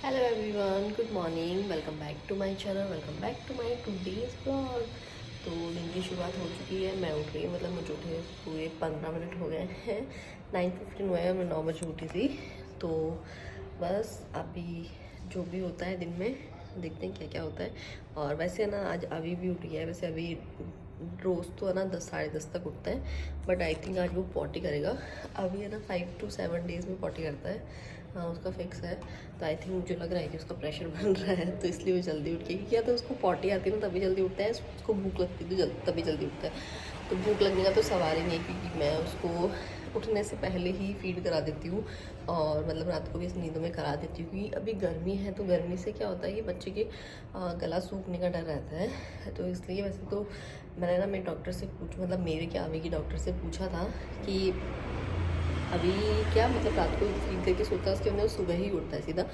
Hello everyone, good morning. Welcome back to my channel, welcome back to my today's vlog. तो दिन की शुरुआत हो चुकी है। मैं उठ गई, मतलब मुझे उठे पूरे 15 मिनट हो गए हैं। 9:15 हुए हैं, मैं 9 बजे उठी थी। तो बस अभी जो भी होता है दिन में देखते हैं क्या क्या होता है। और वैसे है ना, आज अभी भी उठ गया है। वैसे अभी रोज़ तो है ना 10 साढ़े 10 तक उठता है, बट आई थिंक आज वो पॉटी करेगा। अभी है ना 5 to 7 डेज़ में पॉटी करता है। हाँ, उसका फिक्स है। तो आई थिंक मुझे लग रहा है कि उसका प्रेशर बन रहा है, तो इसलिए वो जल्दी उठ के, क्योंकि या तो उसको पॉटी आती है ना तभी जल्दी उठता है, उसको भूख लगती है तो तभी जल्दी उठता है। तो भूख लगने का तो सवाल ही नहीं है, क्योंकि मैं उसको उठने से पहले ही फीड करा देती हूँ। और मतलब रात को भी इस नींदों में करा देती हूँ, क्योंकि अभी गर्मी है तो गर्मी से क्या होता है कि बच्चे के गला सूखने का डर रहता है। तो इसलिए वैसे तो मैंने ना मेरे डॉक्टर से मतलब मेरे क्या अभी की डॉक्टर से पूछा था कि अभी क्या मतलब रात को फीड करके सोता है, उसके अंदर सुबह ही उठता है सीधा,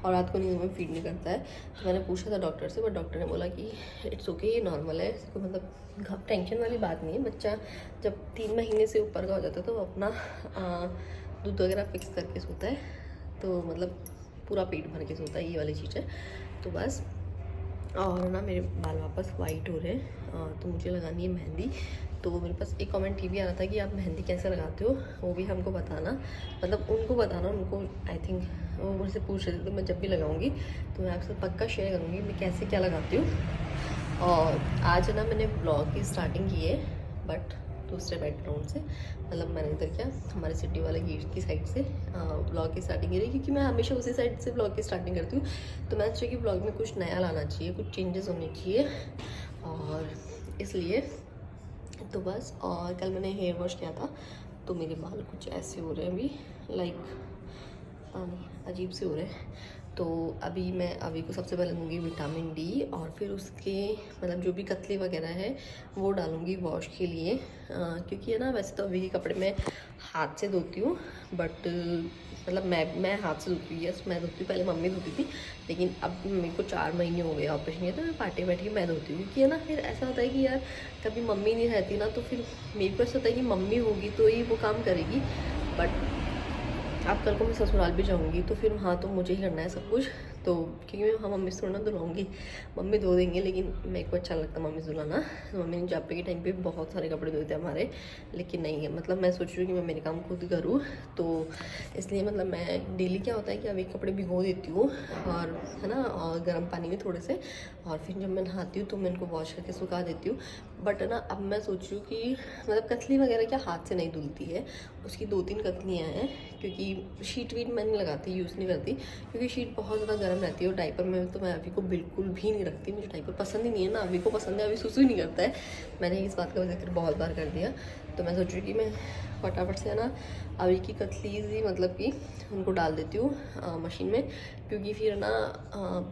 और रात को नींद में फीड नहीं करता है। तो मैंने पूछा था डॉक्टर से, बट डॉक्टर ने बोला कि इट्स ओके, ये नॉर्मल है, इसको मतलब टेंशन वाली बात नहीं है। बच्चा जब 3 महीने से ऊपर का हो जाता है तो वो अपना दूध वगैरह फिक्स करके सोता है, तो मतलब पूरा पेट भर के सोता है, ये वाली चीज़ है। तो बस। और ना मेरे बाल वापस वाइट हो रहे हैं, तो मुझे लगानी है मेहंदी। तो मेरे पास एक कमेंट ये भी आ रहा था कि आप मेहंदी कैसे लगाते हो, वो भी हमको बताना, मतलब उनको बताना। उनको आई थिंक वो मुझसे पूछ रहे थे, तो मैं जब भी लगाऊंगी तो मैं आपसे पक्का शेयर करूँगी मैं कैसे क्या लगाती हूँ। और आज ना मैंने ब्लॉग की स्टार्टिंग की है, बट दूसरे बैकग्राउंड से, मतलब मैंने इधर क्या हमारे सिटी वाले गेट की साइड से ब्लॉग की स्टार्टिंग की रही, क्योंकि मैं हमेशा उसी साइड से ब्लॉग की स्टार्टिंग करती हूँ। तो मैं सोचा कि ब्लॉग में कुछ नया लाना चाहिए, कुछ चेंजेस होने चाहिए, और इसलिए तो बस। और कल मैंने हेयर वॉश किया था, तो मेरे बाल कुछ ऐसे हो रहे हैं अभी, लाइक अजीब से हो रहे हैं। तो अभी मैं अभी को सबसे पहले दूँगी विटामिन डी, और फिर उसके मतलब जो भी कतली वगैरह है वो डालूँगी वॉश के लिए, क्योंकि है ना वैसे तो अभी के कपड़े मैं हाथ से धोती हूँ, बट मतलब मैं हाथ से धोती हूँ। यस, मैं धोती हूँ, पहले मम्मी धोती थी, लेकिन अब मेरे को 4 महीने हो गए ऑपरेशन किया, तो मैं पार्टी बैठ के मैं धोती हूँ। क्योंकि है ना फिर ऐसा होता है कि यार कभी मम्मी नहीं रहती ना, तो फिर मेरे को ऐसा होता है कि मम्मी होगी तो ही वो काम करेगी। बट अब कल को मैं ससुराल भी जाऊंगी, तो फिर वहाँ तो मुझे ही करना है सब कुछ। तो क्योंकि मैं हाँ मम्मी से थोड़ा ना धुलाऊंगी, मम्मी धो देंगे, लेकिन मेरे को अच्छा लगता है मम्मी से धुलाना। तो मम्मी ने जापे के टाइम पे बहुत सारे कपड़े धोए थे हमारे, लेकिन नहीं है, मतलब मैं सोच रही हूँ कि मैं मेरे काम खुद करूँ। तो इसलिए मतलब मैं डेली क्या होता है कि अब एक कपड़े भिगो देती हूँ, और है ना, और गर्म पानी में थोड़े से, और फिर जब मैं नहाती हूँ तो मैं इनको वॉश करके सुखा देती हूँ। बट है ना अब मैं सोच रही हूँ कि मतलब कतली वगैरह क्या हाथ से नहीं धुलती है, उसकी 2-3 कतलियाँ हैं, क्योंकि शीट वीट मैं नहीं लगाती, यूज़ नहीं करती, क्योंकि शीट बहुत ज़्यादा गर्म रहती है। और डाइपर में तो मैं अभी को बिल्कुल भी नहीं रखती, मुझे डाइपर पसंद ही नहीं है ना, अभी को पसंद है, अभी सुसु ही नहीं करता है। मैंने इस बात का जिक्र बहुत बार कर दिया। तो मैं सोच रही हूँ कि मैं फटाफट से है ना अभी की कतलीज ही मतलब कि उनको डाल देती हूँ मशीन में, क्योंकि फिर ना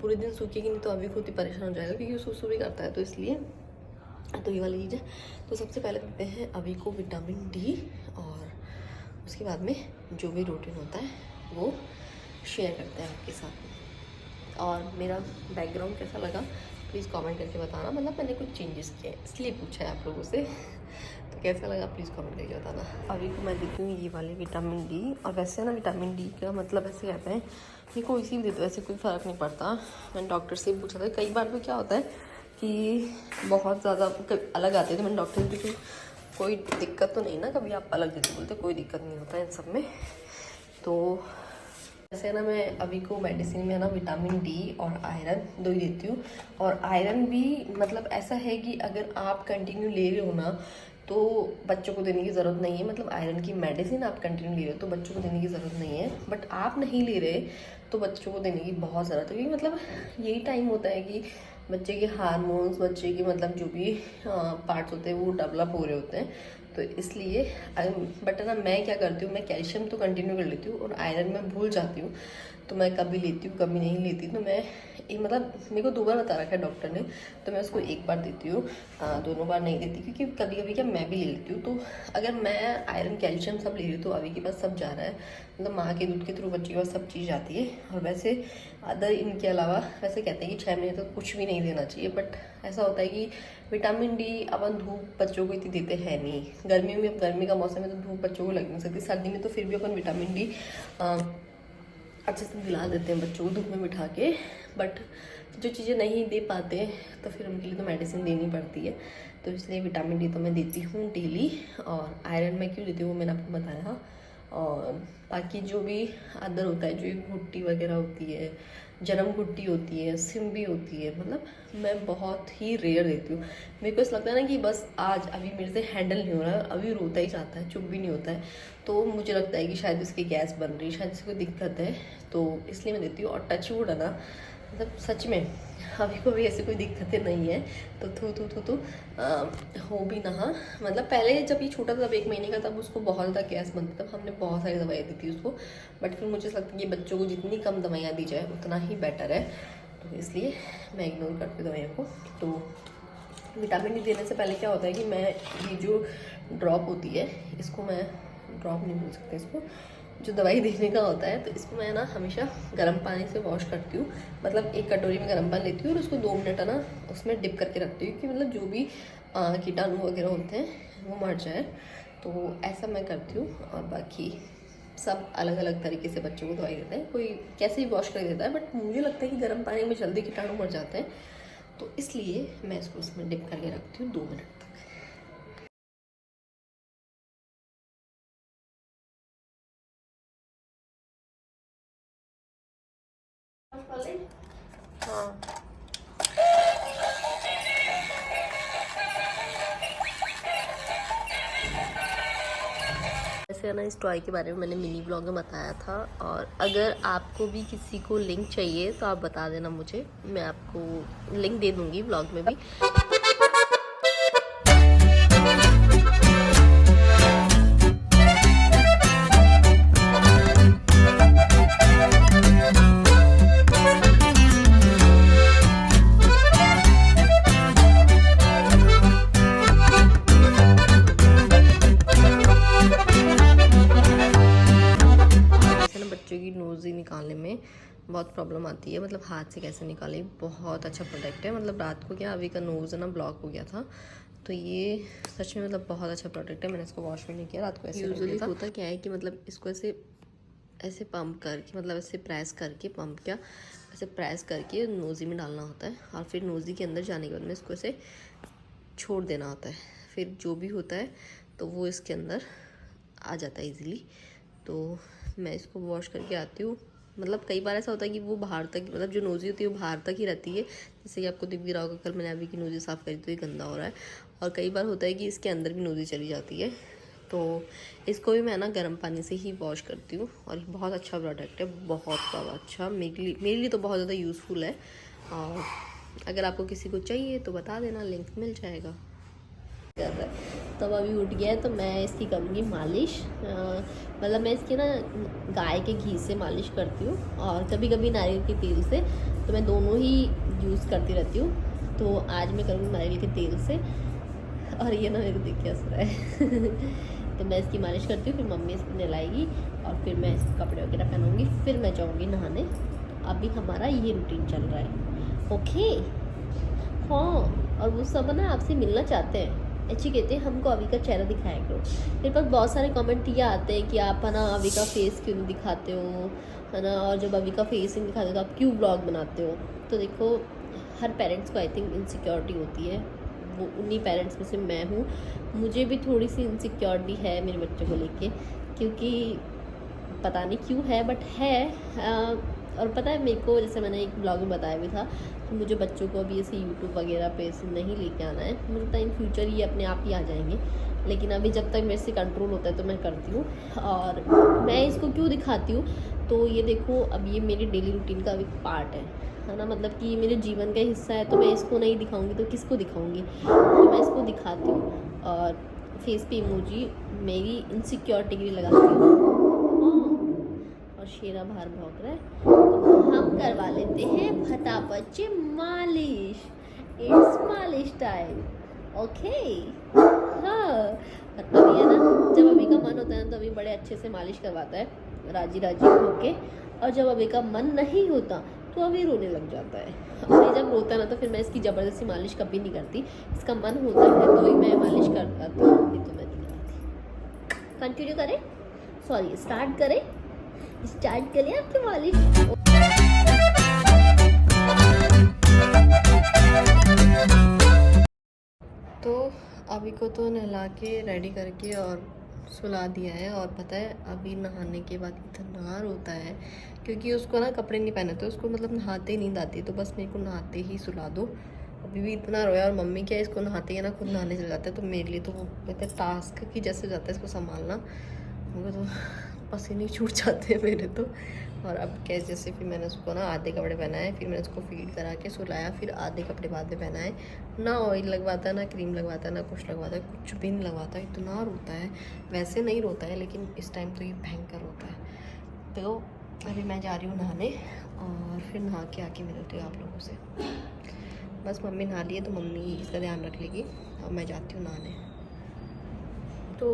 पूरे दिन सूखेगी नहीं तो अभी खुद ही परेशान हो जाएगा, क्योंकि वो सुसु भी करता है, तो इसलिए। तो ये वाली चीज़ है। तो सबसे पहले देते हैं अभी को विटामिन डी, और उसके बाद में जो भी रूटीन होता है वो शेयर करते हैं आपके साथ। और मेरा बैकग्राउंड कैसा लगा प्लीज़ कमेंट करके बताना, मतलब मैंने कुछ चेंजेस किए हैं इसलिए पूछा है आप लोगों से। तो कैसा लगा प्लीज़ कमेंट करके बताना। अभी को मैं देती हूँ ये वाले विटामिन डी, और वैसे ना विटामिन डी का मतलब ऐसे कहते हैं कि कोई सी भी दे दो, ऐसे कोई फ़र्क नहीं पड़ता। मैंने डॉक्टर से पूछा था, कई बार तो क्या होता है कि बहुत ज़्यादा अलग आते हैं, तो मैंने डॉक्टर से भी कोई दिक्कत तो नहीं ना, कभी आप अलग देते बोलते, कोई दिक्कत नहीं होता है इन सब में। तो ऐसे ना मैं अभी को मेडिसिन में ना विटामिन डी और आयरन दो ही देती हूँ। और आयरन भी मतलब ऐसा है कि अगर आप कंटिन्यू ले रहे हो ना तो बच्चों को देने की ज़रूरत नहीं है, मतलब आयरन की मेडिसिन आप कंटिन्यू ले रहे हो तो बच्चों को देने की ज़रूरत नहीं है। बट आप नहीं ले रहे तो बच्चों को देने की बहुत ज़रूरत है, क्योंकि मतलब यही टाइम होता है कि बच्चे के हार्मोन्स, बच्चे के मतलब जो भी पार्ट्स होते हैं वो डेवलप हो रहे होते हैं। तो इसलिए बट ना मैं क्या करती हूँ, मैं कैल्शियम तो कंटिन्यू कर लेती हूँ, और आयरन मैं भूल जाती हूँ, तो मैं कभी लेती हूँ कभी नहीं लेती। तो मैं मतलब मेरे को 2 बार बता रखा है डॉक्टर ने, तो मैं उसको 1 बार देती हूँ, दोनों बार नहीं देती, क्योंकि कभी कभी क्या मैं भी ले लेती हूँ। तो अगर मैं आयरन कैल्शियम सब ले रही हूँ तो अभी के पास सब जा रहा है, मतलब माँ के दूध के थ्रू बच्चे के पास सब चीज़ जाती है। और वैसे अदर इनके अलावा वैसे कहते हैं कि 6 महीने तक कुछ भी नहीं देना चाहिए, बट ऐसा होता है कि विटामिन डी अपन धूप बच्चों को इतनी देते हैं नहीं, गर्मी में, अब गर्मी का मौसम है तो धूप बच्चों को लग नहीं सकती, सर्दी में तो फिर भी अपन विटामिन डी अच्छे से दिला देते हैं बच्चों को धूप में बिठा के। बट जो चीज़ें नहीं दे पाते तो फिर उनके लिए तो मेडिसिन देनी पड़ती है। तो इसलिए विटामिन डी तो मैं देती हूँ डेली। और आयरन मैं क्यों देती हूँ वो मैंने आपको बताया। और बाकी जो भी अदर होता है, जो एक घुट्टी वगैरह होती है, जन्म घुट्टी होती है, सिम्बी होती है, मतलब मैं बहुत ही रेयर देती हूँ। मेरे को ऐसा लगता है ना कि बस आज अभी मेरे से हैंडल नहीं हो रहा है, अभी रोता ही जाता है, चुप भी नहीं होता है। तो मुझे लगता है कि शायद इसकी गैस बन रही है, शायद इसकी कोई दिक्कत है, तो इसलिए मैं देती हूँ। और टच वुड है ना, मतलब सच में अभी को भी ऐसी कोई दिक्कतें नहीं है। तो थू हो भी ना। मतलब पहले जब ये छोटा था, तब 1 महीने का, तब उसको बहुत ज़्यादा गैस बनती, तब हमने बहुत सारी दवाइयाँ दी थी उसको। बट फिर मुझे लगता है कि बच्चों को जितनी कम दवाइयाँ दी जाए उतना ही बेटर है, तो इसलिए मैं इग्नोर करती हूँ दवाइयों को। तो विटामिन डी देने से पहले क्या होता है कि मैं ये जो ड्रॉप होती है, इसको मैं ड्रॉप नहीं बोल सकते इसको, जो दवाई देने का होता है, तो इसको मैं ना हमेशा गर्म पानी से वॉश करती हूँ। मतलब एक कटोरी में गर्म पानी लेती हूँ और उसको 2 मिनट है ना उसमें डिप करके रखती हूँ कि मतलब जो भी कीटाणु वगैरह होते हैं वो मर जाए। तो ऐसा मैं करती हूँ। और बाकी सब अलग अलग तरीके से बच्चों को दवाई देते हैं, कोई कैसे भी वॉश कर देता है, बट मुझे लगता है कि गर्म पानी में जल्दी कीटाणु मर जाते हैं, तो इसलिए मैं इसको उसमें डिप करके रखती हूँ 2 मिनट तक। हाँ, वैसे है ना, इस टॉय के बारे में मैंने मिनी ब्लॉग में बताया था। और अगर आपको भी किसी को लिंक चाहिए तो आप बता देना मुझे, मैं आपको लिंक दे दूँगी ब्लॉग में भी। नोज़ी निकालने में बहुत प्रॉब्लम आती है, मतलब हाथ से कैसे निकालें। बहुत अच्छा प्रोडक्ट है। मतलब रात को क्या, अभी का नोज़ है ना ब्लॉक हो गया था, तो ये सच में मतलब बहुत अच्छा प्रोडक्ट है। मैंने इसको वॉश भी नहीं किया, रात को ऐसे यूजुअली होता क्या है कि मतलब इसको ऐसे ऐसे पंप करके, मतलब ऐसे प्रेस करके, पंप क्या ऐसे प्रेस करके नोज़ी में डालना होता है। और फिर नोज़ी के अंदर जाने के बाद में इसको ऐसे छोड़ देना होता है। फिर जो भी होता है तो वो इसके अंदर आ जाता है ईज़िली। तो मैं इसको वॉश करके आती हूँ। मतलब कई बार ऐसा होता है कि वो बाहर तक, मतलब जो नोज़ी होती है वो बाहर तक ही रहती है। जैसे कि आपको दिख भी रहा होगा, कल मैंने अभी की नोज़ी साफ़ करी तो ये गंदा हो रहा है। और कई बार होता है कि इसके अंदर भी नोज़ी चली जाती है। तो इसको भी मैं ना गर्म पानी से ही वॉश करती हूँ। और ये बहुत अच्छा प्रोडक्ट है, बहुत ज़्यादा अच्छा, मेरे लिए तो बहुत ज़्यादा यूज़फुल है। और अगर आपको किसी को चाहिए तो बता देना, लिंक मिल जाएगा। कर रहा है तब अभी उठ गया है, तो मैं इसकी करूँगी मालिश। मतलब मैं इसकी ना गाय के घी से मालिश करती हूँ और कभी कभी नारियल के तेल से, तो मैं दोनों ही यूज़ करती रहती हूँ। तो आज मैं करूँगी नारियल के तेल से। और ये ना मेरे को देख के हंस रहा है तो मैं इसकी मालिश करती हूँ, फिर मम्मी इसको नहलाएगी और फिर मैं इसको कपड़े वगैरह पहनूँगी, फिर मैं जाऊँगी नहाने। अभी हमारा ये रूटीन चल रहा है। ओके, हाँ। और वो सब ना आपसे मिलना चाहते हैं, अच्छी कहते हैं हमको अभी का चेहरा दिखाया करो। मेरे पास बहुत सारे कमेंट ये आते हैं कि आप है ना अभी का फेस क्यों नहीं दिखाते हो, है ना, और जब अभी का फेस नहीं दिखाते तो आप क्यों ब्लॉग बनाते हो। तो देखो, हर पेरेंट्स को आई थिंक इनसिक्योरिटी होती है, वो उन्हीं पेरेंट्स में से मैं हूँ। मुझे भी थोड़ी सी इनसिक्योरिटी है मेरे बच्चों को लेके, क्योंकि पता नहीं क्यों है, बट है। और पता है मेरे को, जैसे मैंने एक ब्लॉग में बताया भी था, मुझे बच्चों को अभी ऐसे यूट्यूब वगैरह पे ऐसे नहीं लेके आना है। मुझे लगता है इन फ्यूचर ये अपने आप ही आ जाएंगे, लेकिन अभी जब तक मेरे से कंट्रोल होता है तो मैं करती हूँ। और मैं इसको क्यों दिखाती हूँ, तो ये देखो, अब ये मेरी डेली रूटीन का एक पार्ट है ना, मतलब कि मेरे जीवन का हिस्सा है। तो मैं इसको नहीं दिखाऊंगी तो किसको दिखाऊंगी, तो मैं इसको दिखाती हूँ। और फेस पे इमोजी मेरी इनसिक्योरिटी के लिए लगाती हूँ। और शेरा बाहर भौंक रहा है, तो हम करवा लेते हैं फटाफट से मालिश। इट्स मालिश टाइम, ओके। हाँ, अभी है ना, जब अभी का मन होता है ना तो अभी बड़े अच्छे से मालिश करवाता है, राजी राजी होके। और जब अभी का मन नहीं होता तो अभी रोने लग जाता है। और ये जब रोता है ना तो फिर मैं इसकी ज़बरदस्ती मालिश कभी नहीं करती। इसका मन होता है तो ही मैं मालिश करता हूँ, नहीं तो मैं नहीं करती। कंटिन्यू करें, सॉरी स्टार्ट करें। स्टार्ट करें आपके मालिश। तो अभी को तो नहला के रेडी करके और सुला दिया है। और पता है अभी नहाने के बाद इतना रोता है क्योंकि उसको ना कपड़े नहीं पहने थे, उसको मतलब नहाते ही नींद आती, तो बस मेरे को नहाते ही सुला दो। अभी भी इतना रोया और मम्मी क्या इसको नहाते ही ना खुद नहाने चल जाता है, तो मेरे लिए तो वो कहते हैं टास्क की जैसे जाता है इसको संभालना। मुझे तो पसीने छूट जाते हैं मेरे तो। और अब कैसे जैसे फिर मैंने उसको ना आधे कपड़े पहनाए, फिर मैंने उसको फीड करा के सुलाया, फिर आधे कपड़े बाद में पहनाए। ना ऑयल लगवाता है, ना क्रीम लगवाता है, ना कुछ लगवाता है, कुछ भी नहीं लगवाता है। इतना रोता है, वैसे नहीं रोता है लेकिन इस टाइम तो ये भयंकर रोता है। तो अभी मैं जा रही हूँ नहाने और फिर नहा के आके मिलती हूँ आप लोगों से। बस मम्मी नहा ली है तो मम्मी इसका ध्यान रख लेगी और मैं जाती हूँ नहाने। तो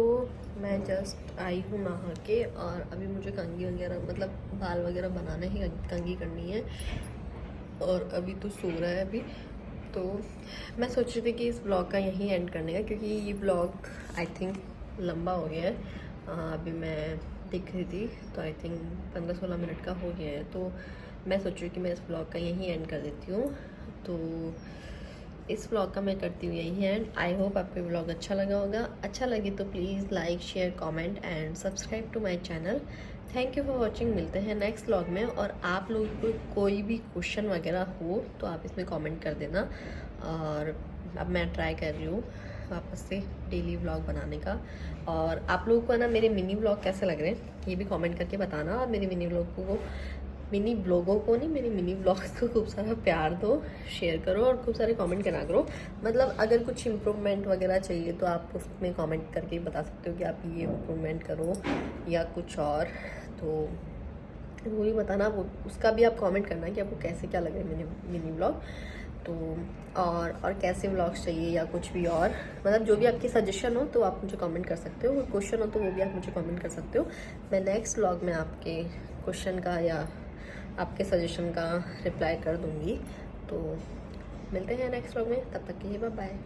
मैं जस्ट आई हूँ नहा के और अभी मुझे कंघी वगैरह मतलब बाल वगैरह बनाना ही, कंघी करनी है। और अभी तो सो रहा है अभी। तो मैं सोच रही थी कि इस ब्लॉग का यहीं एंड करने का, क्योंकि ये ब्लॉग आई थिंक लंबा हो गया है। अभी मैं देख रही थी तो आई थिंक 15-16 मिनट का हो गया है। तो मैं सोच रही हूँ कि मैं इस ब्लॉग का यहीं एंड कर देती हूँ। तो इस व्लॉग का मैं करती हूँ यही एंड। आई होप आपको व्लॉग अच्छा लगा होगा। अच्छा लगे तो please like share comment and subscribe to my channel. Thank you for watching. मिलते हैं नेक्स्ट व्लॉग में। और आप लोगों को कोई भी क्वेश्चन वगैरह हो तो आप इसमें कमेंट कर देना। और अब मैं ट्राई कर रही हूँ वापस से डेली व्लॉग बनाने का। और आप लोगों को ना मेरे मिनी व्लॉग कैसे लग रहे हैं ये भी कमेंट करके बताना। और मेरे मिनी ब्लॉगों को नहीं, मेरी मिनी ब्लॉग्स को खूब सारा प्यार दो, शेयर करो और खूब सारे कमेंट करा करो। मतलब अगर कुछ इम्प्रूवमेंट वगैरह चाहिए तो आप उसमें कमेंट करके बता सकते हो कि आप ये इम्प्रूवमेंट करो या कुछ और। तो वो ही बताना, वो उसका भी आप कमेंट करना कि आपको कैसे क्या लगे मिनी ब्लॉग। तो और कैसे व्लॉग्स चाहिए या कुछ भी और, मतलब जो भी आपकी सजेशन हो तो आप मुझे कमेंट कर सकते हो। क्वेश्चन हो तो वो भी आप मुझे कमेंट कर सकते हो। मैं नेक्स्ट व्लॉग में आपके क्वेश्चन का या आपके सजेशन का रिप्लाई कर दूँगी। तो मिलते हैं नेक्स्ट व्लॉग में, तब तक के लिए बाय बाय।